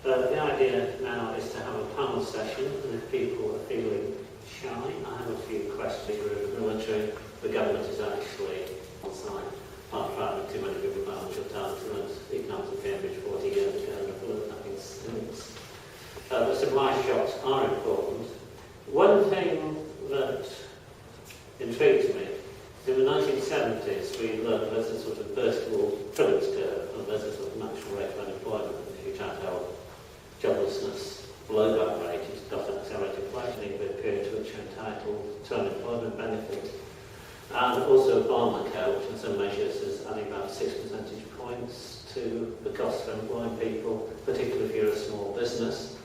The idea now is to have a panel session, and if people are feeling shy, I have a few questions. We're in the military, the government is actually on site. Apart from having too many people found your time to run economics in Cambridge 40 years ago, and I feel that nothing stinks. The supply shocks are important. One thing that intrigues me, in the 1970s we learned there's a sort of vertical Phillips curve, and there's a sort of natural rate of unemployment. If you try to help joblessness below that rate, you've got an accelerated inflation over a period to which you're entitled to unemployment benefit. And also Obamacare, which in some measures is adding about 6 percentage points to the cost of employing people, particularly if you're a small business.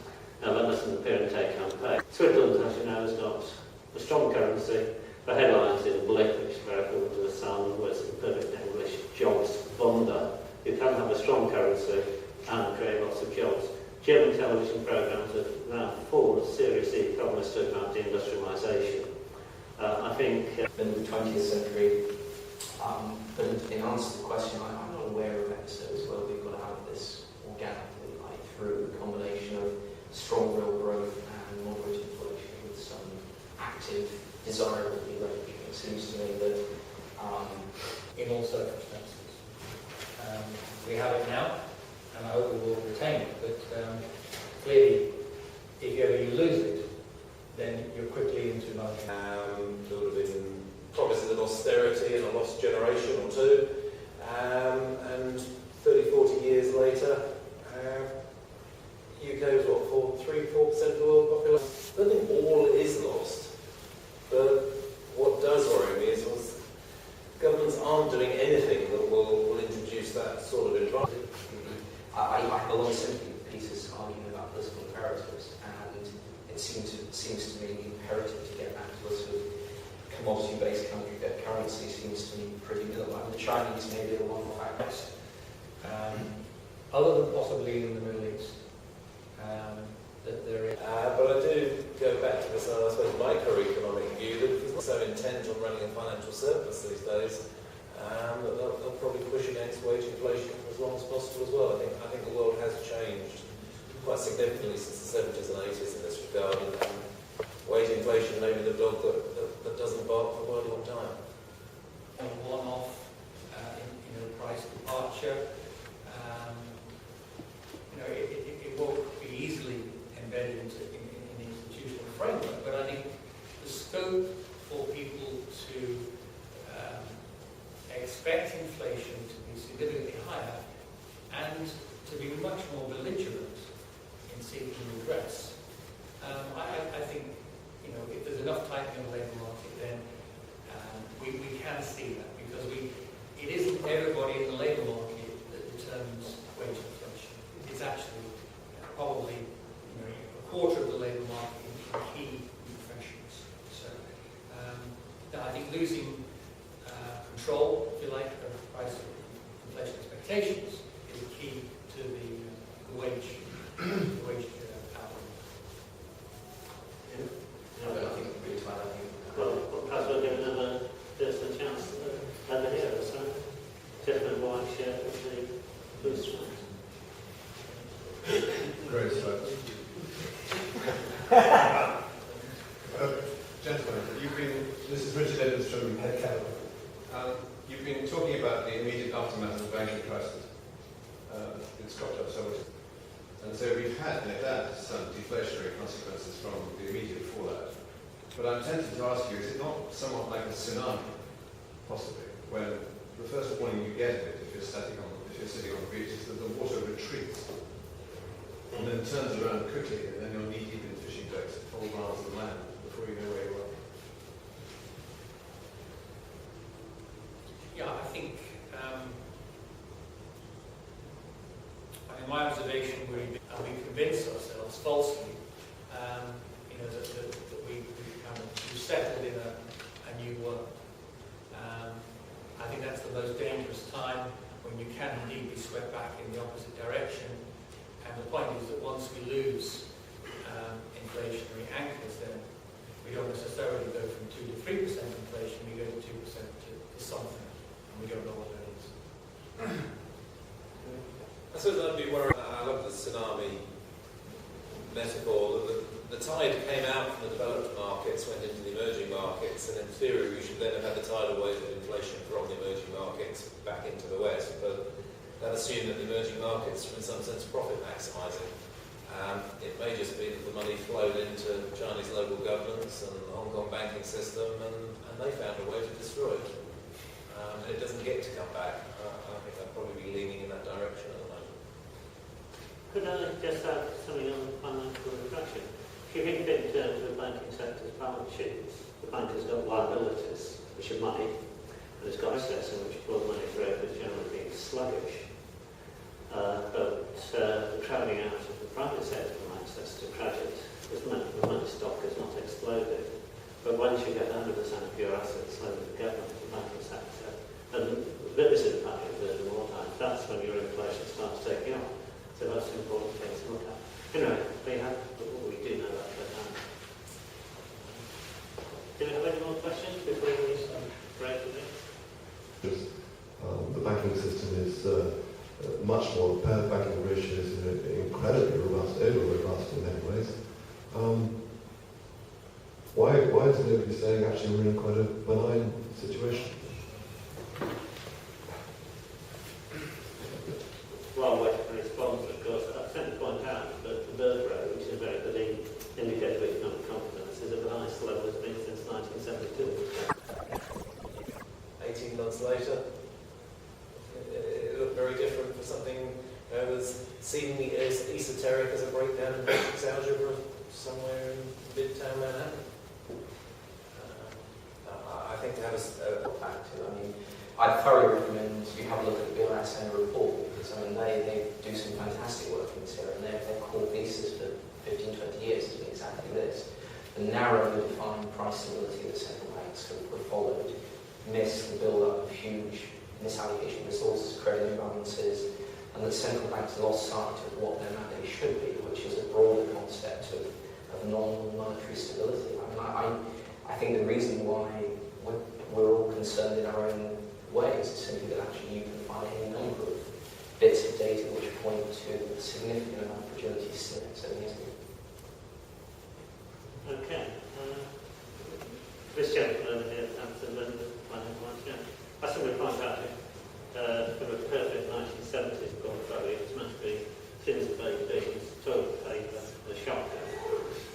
Now that doesn't appear in take-home pay. Switzerland, as you know, has got a strong currency. The headlines in blip, which is very good to the sun, was in perfect English, jobs wonder. You can have a strong currency and create lots of jobs. German television programmes have now full of serious economists talking about deindustrialisation. I think in the 20th century, but in answer to the question, I'm not aware of episodes where we've got to have this organically, like through a combination of strong real growth and moderate inflation with some active, desirable deleveraging. It seems to me that in all circumstances. We have it now, and I hope we will retain it, but clearly, if ever you lose it, then you're quickly into margin. There would have been promises of austerity and a lost generation or two, and 30-40 years later, UK is what, 3-4% of the world population? I don't think all is lost, but what does worry me is governments aren't doing anything that will introduce that sort of environment. I have a lot of sympathy with Peter's argument about political imperatives, and it seems to me imperative to get back to a sort of commodity-based currency seems to me pretty minimal. I mean, the Chinese may be a one-off act. Other than possibly in the Middle East, that there is. But I do go back to this, I suppose, microeconomic view that if it's not so intent on running a financial surplus these days, that they'll probably push against wage inflation for as long as possible as well. I think the world has changed quite significantly since the 70s and 80s in this regard, and wage inflation may be the dog that doesn't bark for quite a long time. A one-off in a price departure, it won't be easily embedded into an institutional framework, but I think the scope for people to expect inflation to be significantly higher and to be much more belligerent in seeking redress. I think, if there's enough tightening of the labour market, then we can see that, because it isn't everybody in the labour market that determines wage inflation. It's actually probably a quarter of the labour market in key professions. So I think losing control, if you like, of price inflation expectations is key to the wage outcome. I think we're really well, perhaps we'll give another person a chance over here, so gentleman white shirt with the blue stripes. Great stripes. Gentlemen, this is Richard Evans from Head Capital. You've been talking about the immediate aftermath of the banking crisis. It's cropped up so much. And so we've had, no doubt, some deflationary consequences from the immediate fallout. But I'm tempted to ask you, is it not somewhat like a tsunami, possibly, when the first warning you get of it, if you're sitting on the beach, is that the water retreats and then turns around quickly, and then you're knee-deep in fishing boats 4 miles of land before you know where you are? Yeah, I think, my observation would be we convince ourselves falsely, that we've settled in a new world. I think that's the most dangerous time, when you can indeed be swept back in the opposite direction. And the point is that once we lose inflationary anchors, then we don't necessarily go from 2 to 3% inflation, we go to 2% to something, and we don't know what that is. I suppose I'd be worried. I love the tsunami metaphor, the tide came out from the developed markets, went into the emerging markets, and in theory we should then have had the tidal wave of inflation from the emerging markets back into the West, but that assumed that the emerging markets were in some sense profit maximising. It may just be that the money flowed into Chinese local governments and the Hong Kong banking system, and they found a way to destroy it. And it doesn't get to come back. I think I'd probably be leaning in that direction at the moment. Could I just add something on financial repression? If you think of it in terms of the banking sector's balance sheets, the bank has got liabilities, which are money, and it's got assets in which pull money through, but generally being sluggish. But crowding out of the private sector from access to credit, the money stock has not exploded. But once you get 100% of your assets over the government, the banking sector, and there is a impact of more time, that's when your inflation starts taking off. So that's an important thing to look at. Anyway, we do know that. Do we have any more questions before we break with it? The banking system is much more, banking operation is incredibly robust, over-robust in many ways. Why is nobody saying actually we're in quite a benign situation? Well, waiting for response, of course. I tend to point out that the birth rate, which is a very good indicator of economic confidence, is at the highest level it's been since 1972. 18 months later, it looked very different for something that was seemingly as esoteric as a breakdown in matrix algebra somewhere in midtown Manhattan. I think to have a Back to, I'd thoroughly recommend you have a look at the BRS annual report, because they do some fantastic work in this area, and their core thesis for 15, 20 years has been exactly this. The narrowly defined price stability that central banks have followed missed the build-up of huge misallocation of resources, credit imbalances, and that central banks lost sight of what their mandate should be, which is a broader concept of non-monetary stability. I think the reason why we're all concerned in our own ways is simply that actually you can find any number of bits of data which point to a significant amount of fragility still 7 years ago. Okay. This gentleman over here, Hampton, I simply point out from a perfect 1970s portfolio, it's meant to be tins of baked beans, toilet paper, the shotgun.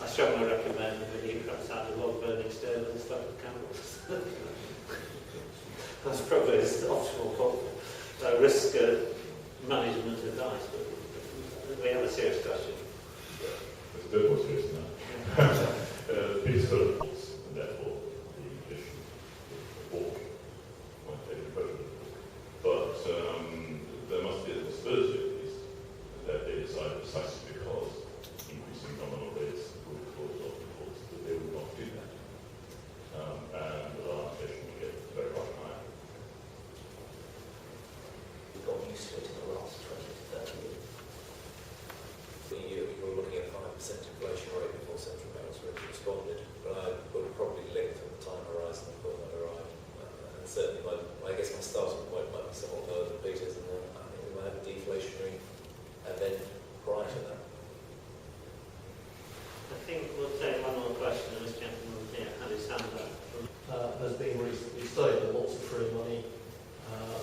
I strongly recommend that you perhaps have a log burning stove and stuff with candles. That's probably an optimal risk management advice, but we have a serious question. It's a bit more serious than that. Peter's full of thoughts, and therefore the issue of walk won't take the president. But there must be a possibility, at least, that they decide precisely because increasing nominal rates would cause lots of defaults that they would not do that. And the last session will get very much higher. We got used to it in the last 20 to 30 years. You're looking at 5% inflation rate before central banks responded, but I would have probably linked on the time horizon before that arrived. And certainly, I guess my starting point might be somewhat lower than Peter's, and then I think we might have a deflationary event prior to that. I think we'll take one more question, and this gentleman here had his hand up. Has been recently studied with lots of free money,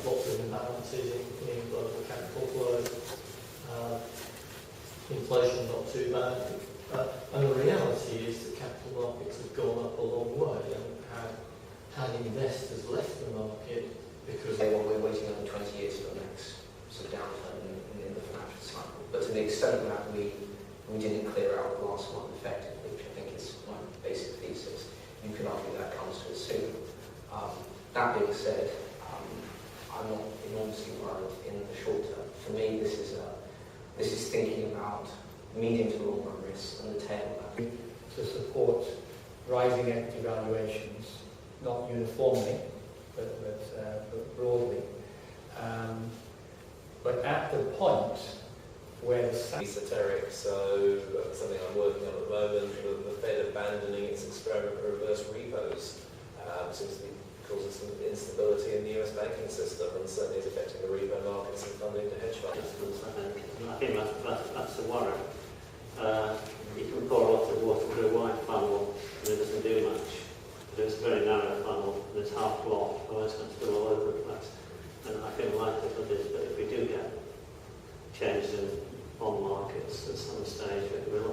lots of imbalances in global capital flow, inflation not too bad, and the reality is that capital markets have gone up a long way and had investors left the market because We're waiting another 20 years for the next sort of downturn in the financial cycle. But to the extent that we didn't clear out the last one effectively, which I think is my basic thesis, you can argue that comes to us soon. That being said, I'm not enormously worried in the short term. For me, this is thinking about medium to long run risks and the tail of that. To support rising equity valuations, not uniformly, but broadly. But at the point where the Esoteric, so something I'm working on at the moment, the Fed abandoning its experiment with reverse repos seems to be causing some instability in the US banking system, and certainly is affecting the repo markets and funding to hedge funds. I think that's a worry. a very narrow funnel and it's half blocked, or it's going to go all over the place. And I feel likely for this, but if we do get changes in bond markets at some stage, it will